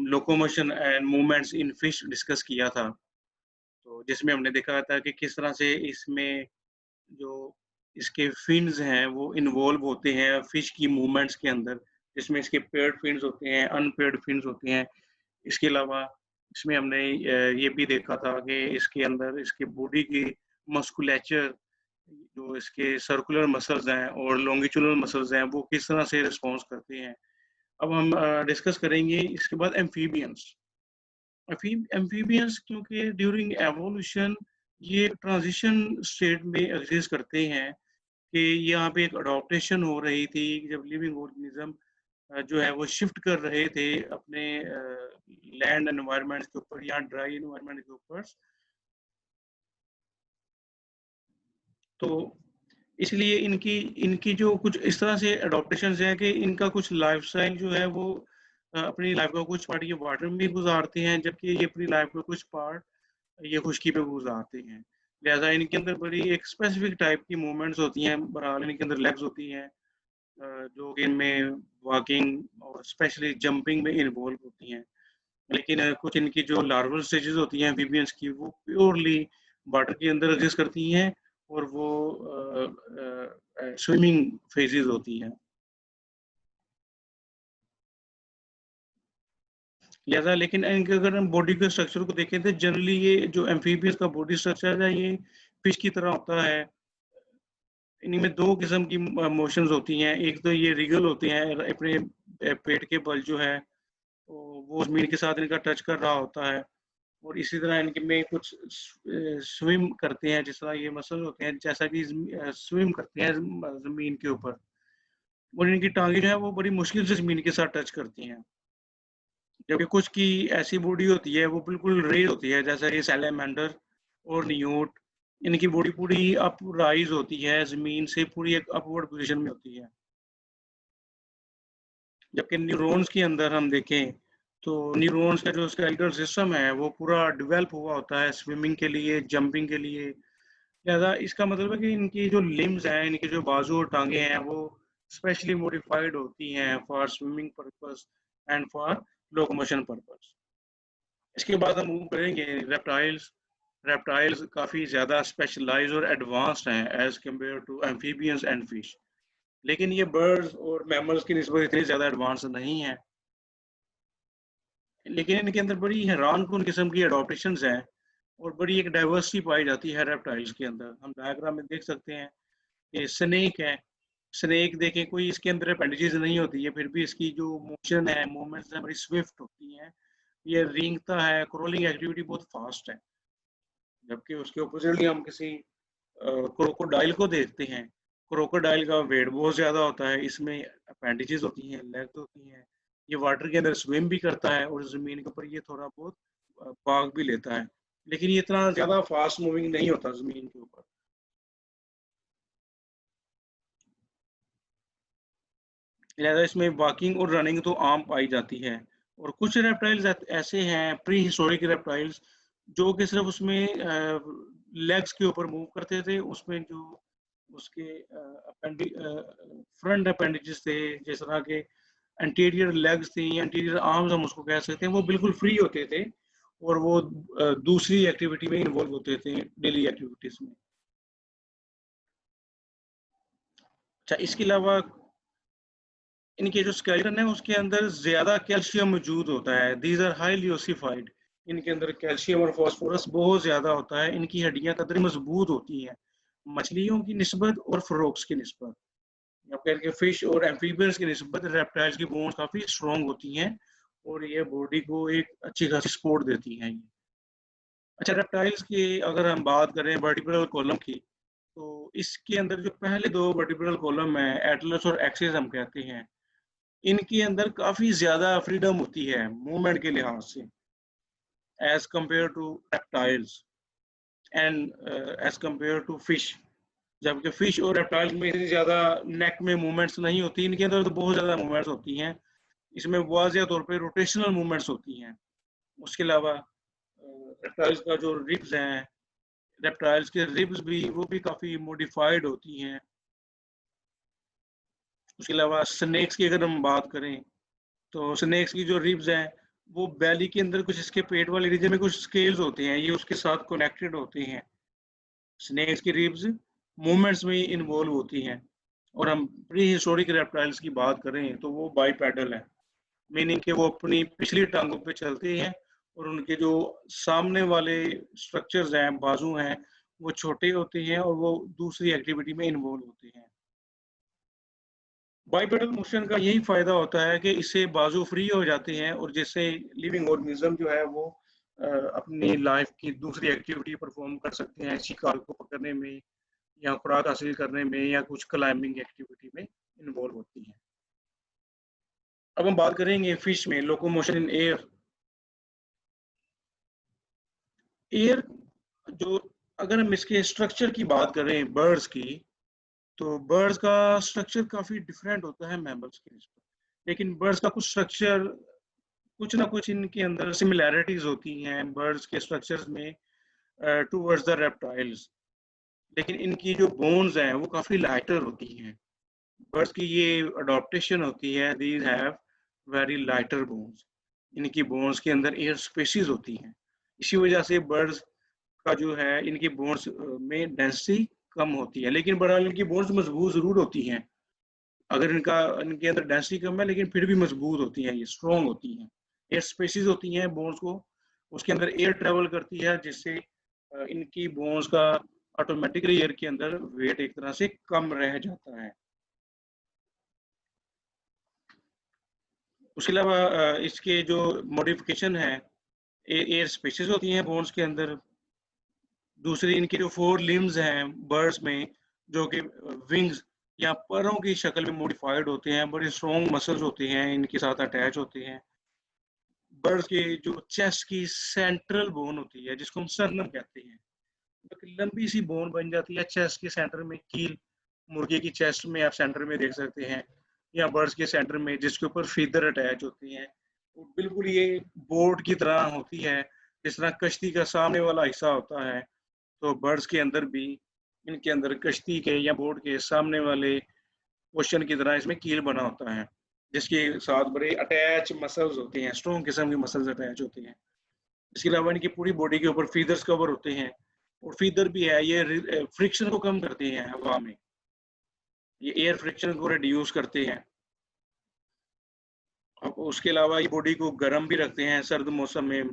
Locomotion and movements in fish discuss किया था। तो जिसमें हमने देखा था कि किस तरह से इसमें जो इसके फिन्स हैं वो इन्वॉल्व होते हैं फिश की मूवमेंट्स के अंदर, जिसमें इसके पेयर्ड फिन्स होते हैं, अनपेयर्ड फिन्स होते हैं। इसके अलावा इसमें हमने ये भी देखा था कि इसके अंदर इसके बॉडी की मस्कुलेचर, जो इसके सर्कुलर मसल्स हैं और लॉन्गिट्यूडनल मसल्स हैं, वो किस तरह से रिस्पॉन्स करते हैं। अब हम डिस्कस करेंगे इसके बाद एम्फीबियंस। एम्फीबियंस क्योंकि ड्यूरिंग एवोल्यूशन ये ट्रांजिशन स्टेट में एग्जिस्ट करते हैं कि यहाँ पे एक अडॉप्टेशन हो रही थी जब लिविंग ऑर्गेनिज्म जो है वो शिफ्ट कर रहे थे अपने लैंड एनवायरनमेंट के ऊपर या ड्राई एनवायरनमेंट के ऊपर। तो इसलिए इनकी इनकी जो कुछ इस तरह से अडॉप्टेशन हैं कि इनका कुछ लाइफ स्टाइल जो है वो अपनी लाइफ का कुछ पार्ट ये वाटर में भी गुजारते हैं, जबकि ये अपनी लाइफ का कुछ पार्ट ये खुश्की पे गुजारते हैं। लिहाजा इनके अंदर बड़ी एक स्पेसिफिक टाइप की मूवमेंट्स होती हैं, बहरहाल इनके अंदर लेग्स होती हैं जो कि इनमें वॉकिंग और स्पेशली जंपिंग में इन्वॉल्व होती हैं। लेकिन कुछ इनकी जो लार्वल स्टेजेस होती हैं एम्फीबियंस की, वो प्योरली वाटर के अंदर एग्जिस्ट करती हैं और वो स्विमिंग फेजेस होती हैं। लिहाजा लेकिन इनके अगर हम बॉडी के स्ट्रक्चर को देखें तो जनरली ये जो एम्फीबियंस का बॉडी स्ट्रक्चर है ये फिश की तरह होता है। इनमें दो किस्म की मोशंस होती हैं, एक तो ये रिगल होते हैं अपने पेट के बल जो है वो जमीन के साथ इनका टच कर रहा होता है, और इसी तरह इनके में कुछ स्विम करते हैं, जिस तरह ये मसल होते हैं जैसा कि स्विम करते हैं जमीन के ऊपर, और इनकी टांगे जो है वो बड़ी मुश्किल से जमीन के साथ टच करती हैं। जबकि कुछ की ऐसी बॉडी होती है वो बिल्कुल रेज होती है, जैसा ये सैलेमेंडर और नियोट, इनकी बॉडी पूरी अप राइज होती है जमीन से, पूरी एक अपवर्ड पोजीशन में होती है। जबकि न्यूरॉन्स के अंदर हम देखें तो न्यूरॉन्स का जो स्केलेटल सिस्टम है वो पूरा डेवलप हुआ होता है स्विमिंग के लिए, जंपिंग के लिए। लिहाजा इसका मतलब है कि इनकी जो लिम्स हैं, इनके जो बाजू और टांगे हैं वो स्पेशली मॉडिफाइड होती हैं for swimming purpose and for locomotion purpose. इसके बाद हम मूव करेंगे रेप्टाइल्स। रेप्टाइल्स काफ़ी ज़्यादा स्पेशलाइज और एडवांस्ड हैं as compare to amphibians and fish, लेकिन ये बर्ड्स और मैमल्स की निस्बत इतनी ज़्यादा एडवांस नहीं है। लेकिन इनके अंदर बड़ी हैरानकुन किस्म की अडॉप्टेशंस हैं और बड़ी एक डाइवर्सिटी पाई जाती है रेप्टाइल्स के अंदर। हम डायग्राम में देख सकते हैं कि स्नेक है, स्नेक देखें कोई इसके अंदर अपेंडिजेस नहीं होती है, फिर भी इसकी जो मोशन है, मूवमेंट्स हैं, बड़ी स्विफ्ट होती हैं। ये रेंगता है, क्रॉलिंग एक्टिविटी बहुत फास्ट है। जबकि उसके ऑपोजिटली हम किसी क्रोकोडाइल को देखते हैं, क्रोकोडाइल का वेट बहुत ज़्यादा होता है, इसमें अपेंडिजेस होती हैं, लेग्स होती हैं, ये वाटर के अंदर स्विम भी करता है और ज़मीन के ऊपर ये थोड़ा बहुत भाग भी लेता है, लेकिन ये इतना ज़्यादा फास्ट मूविंग नहीं होता ज़मीन के ऊपर। लिहाजा इसमें वॉकिंग और रनिंग तो आम पाई जाती है। और कुछ रेप्टाइल्स ऐसे हैं प्री हिस्टोरिक रेप्टाइल्स जो कि सिर्फ उसमें लेग्स के ऊपर मूव करते थे, उसमें जो उसके फ्रंट अपेंडिजेस थे, जिस तरह के एंटीरियर लेग्स थी या एंटीरियर आर्म्स हम उसको कह सकते हैं, वो बिल्कुल फ्री होते थे और वो दूसरी एक्टिविटी में इन्वॉल्व होते थे, डेली एक्टिविटीज में। अच्छा, इसके अलावा इनके जो स्केलेटन है उसके अंदर ज्यादा कैल्शियम मौजूद होता है। These are highly ossified. इनके अंदर कैल्शियम और फास्फोरस बहुत ज्यादा होता है। इनकी हड्डियां कदर मजबूत होती हैं मछलियों की निस्बत और फ्रॉग्स की निस्बत, या फिर के फिश और एम्फीबियंस की निस्बत रेप्टाइल्स की बोन्स काफी स्ट्रॉन्ग होती हैं और ये बॉडी को एक अच्छी खासी सपोर्ट देती हैं। अच्छा, रेप्टाइल्स की अगर हम बात करें वर्टिब्रल कॉलम की, तो इसके अंदर जो पहले दो वर्टिब्रल कॉलम है, एटलस और एक्सिस हम कहते हैं, इनके अंदर काफी ज्यादा फ्रीडम होती है मूवमेंट के लिहाज से as compare to reptiles and as compare to fish. जबकि फिश और रेप्टाइल्स में इतनी ज्यादा नेक में मूवमेंट्स नहीं होती, इनके अंदर तो बहुत ज्यादा मूवमेंट्स होती हैं। इसमें वाज़िया तौर पे रोटेशनल मूवमेंट्स होती हैं। उसके अलावा रेप्टाइल्स का जो रिब्स हैं, रेप्टाइल्स के रिब्स भी वो भी काफी मॉडिफाइड होती हैं। उसके अलावा स्नेक्स की अगर हम बात करें तो स्नेक्स की जो रिब्स हैं वो बैली के अंदर कुछ इसके पेट वाले रीजन में कुछ स्केल्स होते हैं, ये उसके साथ कनेक्टेड होते हैं। स्नेक्स की रिब्स मूवमेंट्स में इन्वॉल्व होती हैं। और हम प्री हिस्टोरिक रेप्टाइल्स की बात करें तो वो बाईपेडल है, मीनिंग कि वो अपनी पिछली टांगों पे चलते हैं और उनके जो सामने वाले स्ट्रक्चर्स हैं, बाजू हैं, वो छोटे होते हैं और वो दूसरी एक्टिविटी में इन्वॉल्व होते हैं। बाइपेडल मोशन का यही फायदा होता है कि इससे बाजू फ्री हो जाते हैं और जिससे लिविंग ऑर्गेनिज्म जो है वो अपनी लाइफ की दूसरी एक्टिविटी परफॉर्म कर सकते हैं, शिकार को पकड़ने में या खुराक हासिल करने में या कुछ क्लाइंबिंग एक्टिविटी में इन्वॉल्व होती हैं। अब हम बात करेंगे फिश में लोकोमोशन इन एयर। एयर जो, अगर हम इसके स्ट्रक्चर की बात करें बर्ड्स की, तो बर्ड्स का स्ट्रक्चर काफी डिफरेंट होता है मैमल्स के निस्बत, लेकिन बर्ड्स का कुछ स्ट्रक्चर, कुछ ना कुछ इनके अंदर सिमिलैरिटीज होती हैं बर्ड्स के स्ट्रक्चर्स में टूवर्ड्स द रेप्टाइल्स। लेकिन इनकी जो बोन्स हैं वो काफी लाइटर होती हैं। बर्ड्स की ये अडॉप्टेशन होती है, these have very lighter bones. इनकी बोन्स के अंदर एयर स्पेसीज होती हैं, इसी वजह से बर्ड्स का जो है इनकी बोन्स में डेंसिटी कम होती है। लेकिन बहरहाल इनकी बोन्स मजबूत जरूर होती हैं, अगर इनके अंदर डेंसिटी कम है लेकिन फिर भी मजबूत होती हैं, ये स्ट्रॉन्ग होती हैं। एयर स्पेसीज होती हैं बोन्स को, उसके अंदर एयर ट्रेवल करती है जिससे इनकी बोन्स का ऑटोमेटिकली एयर के अंदर वेट एक तरह से कम रह जाता है। उसके अलावा इसके जो मॉडिफिकेशन है, एयर स्पेसीज होती हैं बोन्स के अंदर। दूसरी इनकी जो 4 लिम्स हैं बर्ड्स में, जो कि विंग्स या परों की शक्ल में मॉडिफाइड होते हैं, बड़े स्ट्रॉन्ग मसल्स होते हैं इनके साथ अटैच होते हैं। बर्ड्स की जो चेस्ट की सेंट्रल बोन होती है जिसको हम स्टर्नम कहते हैं, एक लंबी सी बोन बन जाती है चेस्ट के सेंटर में। कील मुर्गे की चेस्ट में आप सेंटर में देख सकते हैं, या बर्ड्स के सेंटर में जिसके ऊपर फीदर अटैच होती हैं। वो बिल्कुल ये बोर्ड की तरह होती है, जिस तरह कश्ती का सामने वाला हिस्सा होता है, तो बर्ड्स के अंदर भी इनके अंदर कश्ती के या बोर्ड के सामने वाले पोर्शन की तरह इसमें कील बना होता है, जिसके साथ बड़े अटैच मसल्स होते हैं, स्ट्रॉन्ग किस्म के मसल्स अटैच होते हैं। इसके अलावा इनकी पूरी बॉडी के ऊपर फीदर्स कवर होते हैं, और फीदर भी है ये फ्रिक्शन को कम करते हैं हवा में, ये एयर फ्रिक्शन को रिड्यूस करते हैं। अब उसके अलावा ये बॉडी को गर्म भी रखते हैं सर्द मौसम में।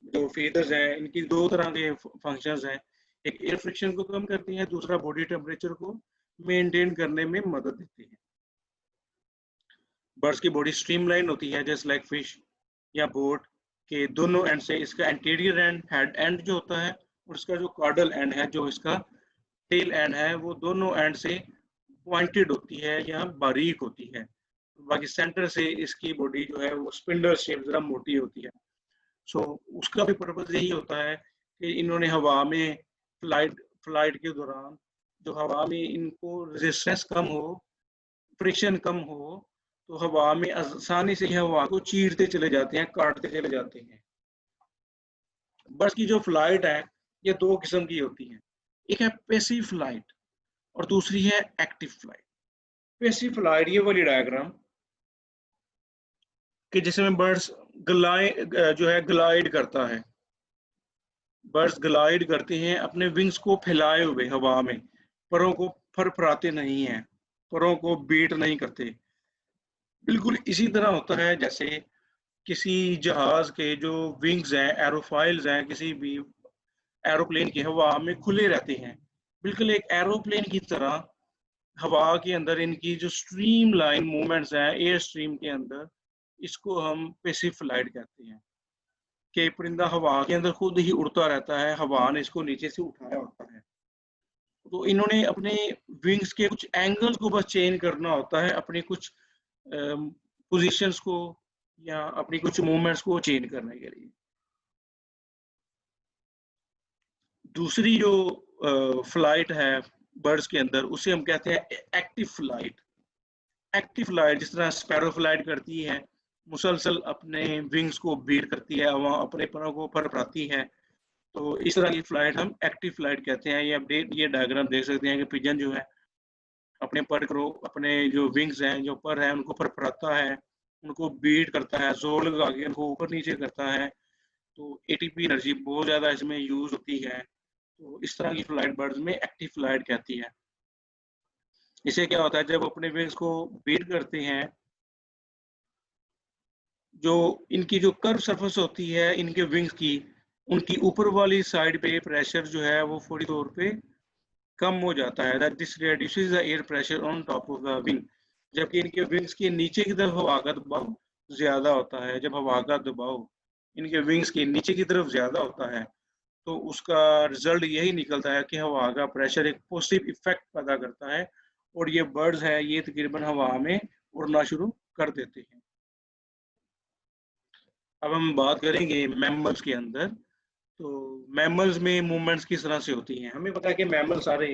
जो फीदर्स हैं इनकी दो तरह के फंक्शंस हैं, एक एयर फ्रिक्शन को कम करती हैं, दूसरा बॉडी टेम्परेचर को मेंटेन करने में मदद देती है। बर्ड्स की बॉडी स्ट्रीमलाइन होती है जैसे लाइक फिश या बोट के दोनों एंड से। इसका एंटीरियर एंड हेड एंड जो होता है, और इसका जो कार्डल एंड है, जो इसका टेल एंड है, वो दोनों एंड से पॉइंटेड होती है या बारीक होती है। बाकी सेंटर से इसकी बॉडी जो है वो स्पिंडल शेप जरा मोटी होती है। सो उसका भी पर्पज यही होता है कि इन्होंने हवा में फ्लाइट फ्लाइट के दौरान जो हवा में इनको रेजिस्टेंस कम हो, फ्रिक्शन कम हो, तो हवा में आसानी से हवा को चीरते चले जाते हैं, काटते चले जाते हैं। बर्ड्स की जो फ्लाइट है ये दो किस्म की होती है, एक है पैसिव फ्लाइट और दूसरी है एक्टिव फ्लाइट। पैसिव फ्लाइट ये वाली डायग्राम कि जिसमें बर्ड्स ग्लाइड करता है, बर्ड्स ग्लाइड करते हैं अपने विंग्स को फैलाए हुए हवा में, परों को फरफराते नहीं हैं, परों को बीट नहीं करते। बिल्कुल इसी तरह होता है जैसे किसी जहाज के जो विंग्स हैं, एरोफाइल्स हैं, किसी भी एरोप्लेन की हवा में खुले रहते हैं, बिल्कुल एक एरोप्लेन की तरह हवा के अंदर इनकी जो स्ट्रीम लाइन मूवमेंट्स हैं एयर स्ट्रीम के अंदर, इसको हम पैसिव फ्लाइट कहते हैं। कि परिंदा हवा के अंदर खुद ही उड़ता रहता है, हवा ने इसको नीचे से उठाया होता है। तो इन्होंने अपने विंग्स के कुछ एंगल्स को बस चेंज करना होता है, अपनी कुछ पोजीशंस को या अपनी कुछ मूवमेंट्स को चेंज करने के लिए। दूसरी जो फ्लाइट है बर्ड्स के अंदर, उसे हम कहते हैं एक्टिव फ्लाइट। एक्टिव फ्लाइट जिस तरह स्पैरो फ्लाइट करती है, मुसलसल अपने विंग्स को बीट करती है, वहाँ अपने परों को फरफराती है, तो इस तरह की फ्लाइट हम एक्टिव फ्लाइट कहते हैं। ये डायग्राम देख सकते हैं कि पिजन जो है अपने पर को, अपने जो विंग्स हैं, जो पर है, उनको फरफराता है, उनको बीट करता है, जोर लगा के उनको ऊपर नीचे करता है, तो एटीपी एनर्जी बहुत ज़्यादा इसमें यूज़ होती है। तो इस तरह की फ्लाइट बर्ड्स में एक्टिव फ्लाइट कहती है। इससे क्या होता है, जब अपने विंग्स को बीट करते हैं, जो इनकी जो कर्व सरफेस होती है इनके विंग्स की, उनकी ऊपर वाली साइड पे प्रेशर जो है वो फौरी तौर पे कम हो जाता है। That this reduces the air pressure on top of the wing. जबकि इनके विंग्स के नीचे की तरफ हवा का दबाव ज्यादा होता है। जब हवा का दबाव इनके विंग्स के नीचे की तरफ ज्यादा होता है, तो उसका रिजल्ट यही निकलता है कि हवा का प्रेशर एक पॉजिटिव इफेक्ट पैदा करता है, और ये बर्ड्स है ये तकरीबन हवा में उड़ना शुरू कर देते हैं। अब हम बात करेंगे मैमल्स के अंदर। तो मैमल्स में मूवमेंट्स किस तरह से होती हैं? हमें पता है कि मैमल सारे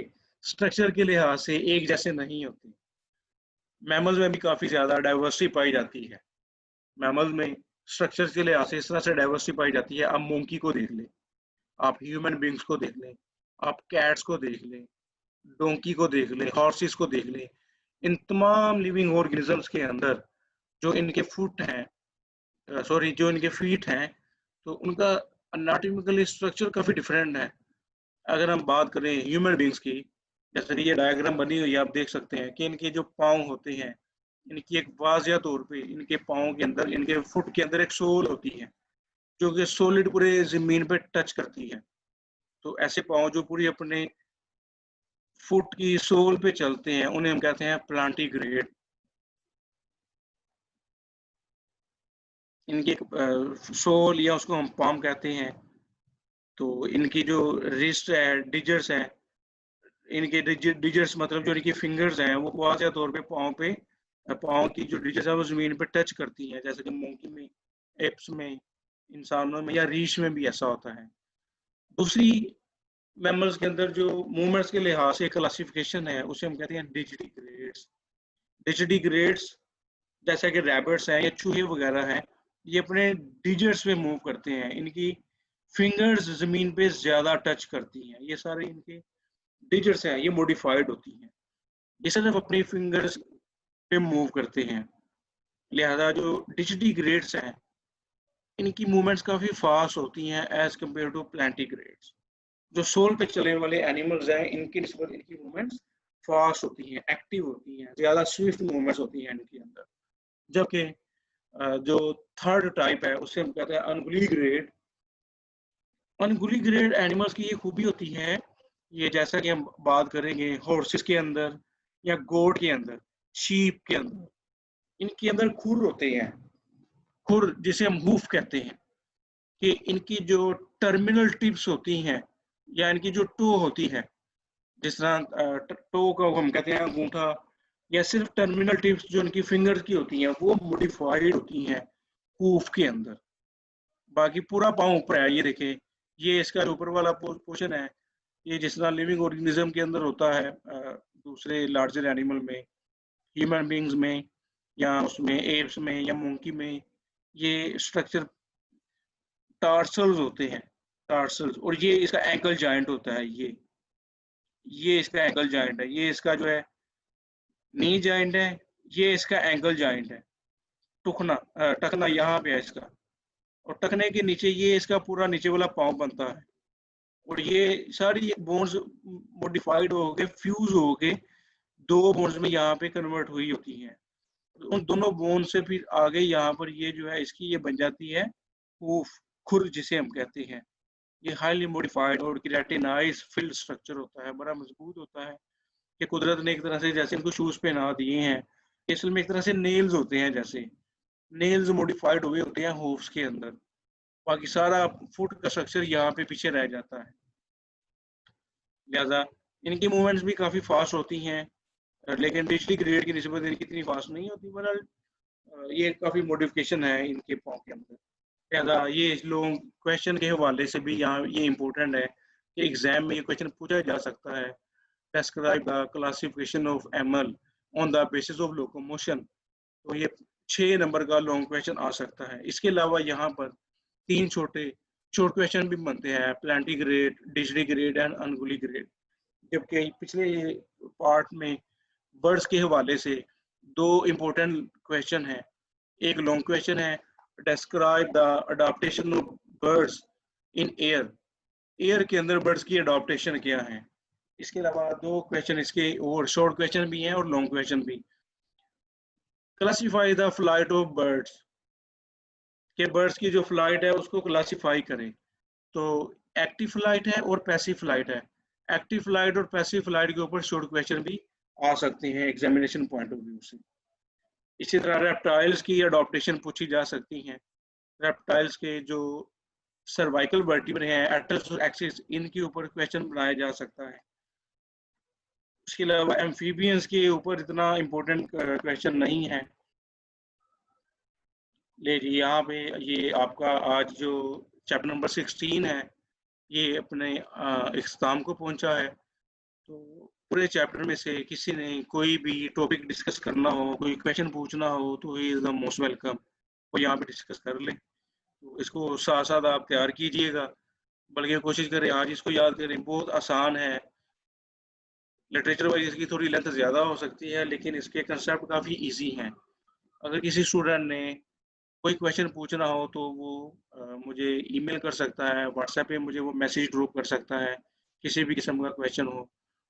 स्ट्रक्चर के लिहाज से एक जैसे नहीं होते। मैमल्स में भी काफी ज्यादा डाइवर्सिटी पाई जाती है। मैमल्स में स्ट्रक्चर के लिहाज से इस तरह से डाइवर्सिटी पाई जाती है। आप मोंकी को देख लें, आप ह्यूमन बींग्स को देख लें, आप कैट्स को देख लें, डोंकी को देख लें, हॉर्सेस को देख लें। इन तमाम लिविंग ऑर्गेनिजम्स के अंदर जो इनके फुट हैं, सॉरी जो इनके फीट हैं, तो उनका अनाटॉमिकल स्ट्रक्चर काफी डिफरेंट है। अगर हम बात करें ह्यूमन बींग्स की, जैसे कि ये डायग्राम बनी हुई है, आप देख सकते हैं कि इनके जो पाँव होते हैं, इनकी एक वाजिया तौर पे इनके पाँव के अंदर, इनके फुट के अंदर एक सोल होती है, जो कि सॉलिड पूरे जमीन पे टच करती है। तो ऐसे पाँव जो पूरी अपने फुट की सोल पे चलते हैं, उन्हें हम कहते हैं प्लांटीग्रेड। इनकी एक सोल या उसको हम पाम कहते हैं। तो इनकी जो रिस्ट है, डिजर्स है, इनके डिजर्स मतलब जो इनकी फिंगर्स हैं, वो वाज़िह तौर पे पाँव की जो डिजर्स है वो जमीन पे टच करती हैं, जैसे कि मोंकी में, एप्स में, इंसानों में या रीछ में भी ऐसा होता है। दूसरी मैमल्स के अंदर जो मूवमेंट्स के लिहाज से क्लासिफिकेशन है, उसे हम कहते हैं डिजिटिग्रेड्स। डिजिटिग्रेड्स जैसा कि रैबिट्स हैं या चूहे वगैरह हैं, ये अपने डिजर्ट्स में मूव करते हैं। इनकी फिंगर्स जमीन पे ज्यादा टच करती हैं। ये सारे इनके डिजर्ट्स हैं, ये मॉडिफाइड होती हैं, ये सिर्फ अपनी फिंगर्स पे मूव करते हैं। लिहाजा जो डिजिटिग्रेड्स हैं, इनकी मूवमेंट्स काफी फास्ट होती हैं एज कम्पेयर टू प्लांटिग्रेड्स। जो सोल पे चलने वाले एनिमल्स हैं, इनकी निस्बत इनकी मूवमेंट्स फास्ट होती हैं, एक्टिव होती हैं, ज्यादा स्विफ्ट मूवमेंट्स होती हैं इनके अंदर। जबकि जो थर्ड टाइप है उसे हम कहते हैं अनगुलीग्रेड। अनगुलीग्रेड एनिमल्स की ये खूबी होती है, ये जैसा कि हम बात करेंगे हॉर्सेस के अंदर या गोट के अंदर, शीप के अंदर, इनके अंदर खुर होते हैं। खुर जिसे हम हूफ कहते हैं, कि इनकी जो टर्मिनल टिप्स होती हैं या इनकी जो टो होती है, जिस तरह टो को हम कहते हैं अंगूठा, या सिर्फ टर्मिनल टिप्स जो इनकी फिंगर्स की होती हैं वो मॉडिफाइड होती हैं हूफ के अंदर। बाकी पूरा पाँव ऊपर है, ये देखें, ये इसका ऊपर वाला पोर्शन है। ये जिस तरह लिविंग ऑर्गेनिज्म के अंदर होता है, दूसरे लार्जर एनिमल में, ह्यूमन बींग्स में, या उसमें एप्स में या मोंकी में, ये स्ट्रक्चर टार्सल्स होते हैं, टार्सल्स। और ये इसका एंकल जॉइंट होता है, ये इसका एंकल जॉइंट है, ये इसका जो है नी जॉइंट है, ये इसका एंकल जॉइंट है। टुकना टखना यहाँ पे है इसका, और टखने के नीचे ये इसका पूरा नीचे वाला पाँव बनता है। और ये सारी बोन्स मॉडिफाइड हो के फ्यूज हो के दो बोन्स में यहाँ पे कन्वर्ट हुई होती हैं। उन दोनों बोन से फिर आगे यहाँ पर ये जो है इसकी ये बन जाती है हूफ, खुर जिसे हम कहते हैं। ये हाईली मॉडिफाइड और केराटिनाइज फिल्ड स्ट्रक्चर होता है, बड़ा मजबूत होता है। कि कुदरत ने एक तरह से जैसे इनको शूज पहना दिए हैं, असल में एक तरह से नेल्स होते हैं, जैसे नेल्स मॉडिफाइड हुए होते हैं हूफ्स के अंदर। बाकी सारा फुट का स्ट्रक्चर यहाँ पे पीछे रह जाता है। लिहाजा इनकी मूवमेंट्स भी काफ़ी फास्ट होती हैं, लेकिन पिछली ग्रेड की निस्बत इनकी इतनी फास्ट नहीं होती। बहरहाल ये काफ़ी मॉडिफिकेशन है इनके पाँव के अंदर। लिहाजा ये लोग क्वेश्चन के हवाले से भी यहाँ ये इम्पोर्टेंट है कि एग्जाम में ये क्वेश्चन पूछा जा सकता है। Describe the classification of Emil on the basis of locomotion. तो ये 6 नंबर का लॉन्ग क्वेश्चन आ सकता है। इसके अलावा यहाँ पर 3 छोटे शॉर्ट क्वेश्चन भी बनते हैं, प्लांटीग्रेड, डिजिटिग्रेड एंड अनगुलीग्रेड। जबकि पिछले पार्ट में बर्ड्स के हवाले से 2 इम्पोर्टेंट क्वेश्चन हैं, एक लॉन्ग क्वेश्चन है, describe the adaptation of birds in air. Air के अंदर बर्ड्स की अडॉप्टेशन क्या है। इसके अलावा दो क्वेश्चन इसके और शॉर्ट क्वेश्चन भी हैं और लॉन्ग क्वेश्चन भी। Classify the flight of birds, के बर्ड्स की जो फ्लाइट है उसको क्लासिफाई करें। तो एक्टिव फ्लाइट है और पैसिव फ्लाइट है। एक्टिव फ्लाइट और पैसिव फ्लाइट के ऊपर शॉर्ट क्वेश्चन भी आ सकते हैं एग्जामिनेशन पॉइंट ऑफ व्यू से। इसी तरह रेप्टाइल्स की अडॉप्टेशन पूछी जा सकती हैं। रेप्टाइल्स के जो सर्वाइकल वर्टिब्रे हैं, एटल्स और एक्सिस, इनके ऊपर क्वेश्चन बनाया जा सकता है। उसके अलावा एम्फीबियंस के ऊपर इतना इम्पोर्टेंट क्वेश्चन नहीं है। ले जी, यहाँ पे ये आपका आज जो चैप्टर नंबर 16 है ये अपने इख्तिताम को पहुंचा है। तो पूरे चैप्टर में से किसी ने कोई भी टॉपिक डिस्कस करना हो, कोई क्वेश्चन पूछना हो, तो he is the most welcome, वो यहाँ पे डिस्कस कर ले। तो इसको साथ साथ आप तैयार कीजिएगा, बल्कि कोशिश करें आज इसको याद करें। बहुत आसान है, लिटरेचर वाइज इसकी थोड़ी लेंथ ज़्यादा हो सकती है, लेकिन इसके कंसेप्ट काफ़ी इजी हैं। अगर किसी स्टूडेंट ने कोई क्वेश्चन पूछना हो तो वो मुझे ईमेल कर सकता है, व्हाट्सएप पे मुझे वो मैसेज ड्रॉप कर सकता है, किसी भी किस्म का क्वेश्चन हो,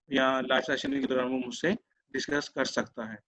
या लाइव सेशन के दौरान वो मुझसे डिस्कस कर सकता है।